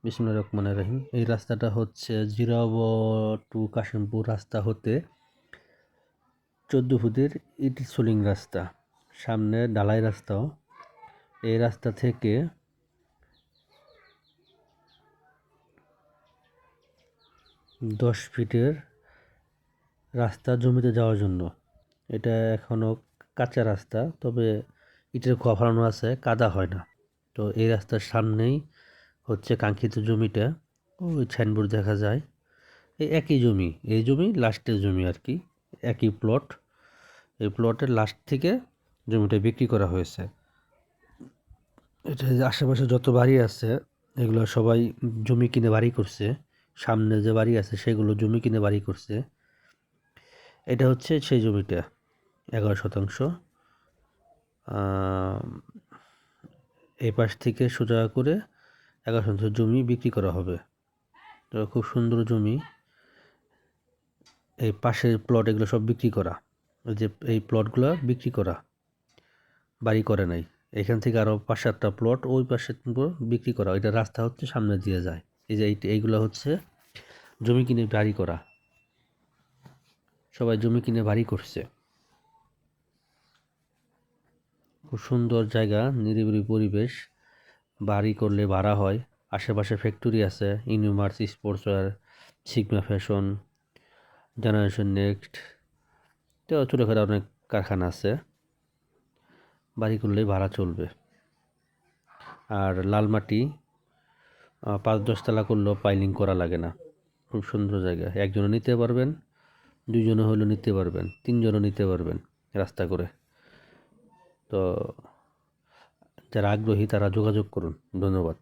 বিসমিল্লাহির রহমানির রহিম। এই রাস্তাটা হচ্ছে জিরাব টু কাশিমপুর রাস্তা হতে 14 ফুটের ইট সোলিং রাস্তা, সামনে ঢালাই রাস্তাও। এই রাস্তা থেকে 10 ফিটের রাস্তা জমিতে যাওয়ার জন্য। এটা এখনও কাঁচা রাস্তা, তবে ইটের খোয়া ফেলানো আছে, কাদা হয় না। তো এই রাস্তার সামনেই হচ্ছে কাঙ্ক্ষিত জমিটা। ওই সাইনবোর্ড দেখা যায়। এই একই জমি, এই জমি লাস্টের জমি আর কি, একই প্লট। এই প্লটের লাস্ট থেকে জমিটা বিক্রি করা হয়েছে। এটা যে আশেপাশে যত বাড়ি আছে এগুলো সবাই জমি কিনে বাড়ি করছে। সামনে যে বাড়ি আছে সেগুলো জমি কিনে বাড়ি করছে। এটা হচ্ছে সেই জমিটা, 11 শতাংশ। এই পাশ থেকে সোজা করে 11 শতাংশ জমি বিক্রি করা হবে। তো খুব সুন্দর জমি। এই পাশের প্লট এগুলো সব বিক্রি করা, যে এই প্লটগুলো বিক্রি করা, বাড়ি করে নাই। এখান থেকে আরও 5-7টা প্লট ওই পাশে বিক্রি করা। এটা রাস্তা হচ্ছে সামনে দিয়ে যায়। এই যে এইগুলো হচ্ছে জমি কিনে বাড়ি করা, সবাই জমি কিনে বাড়ি করছে। খুব সুন্দর জায়গা, নিরিবিলি পরিবেশ। বাড়ি করলে ভাড়া হয়। আশেপাশে ফ্যাক্টরি আছে, universe, sportswear, sigma fashion, generation next, তো ছোটোখাটো অনেক কারখানা আছে। বাড়ি করলেই ভাড়া চলবে। আর লাল মাটি 5-10 তলা করলেও পাইলিং করা লাগে না। খুব সুন্দর জায়গা। একজনও নিতে পারবেন, 2জনও হলেও নিতে পারবেন, 3জনও নিতে পারবেন রাস্তা করে। তো যারা আগ্রহী তারা যোগাযোগ করুন। ধন্যবাদ।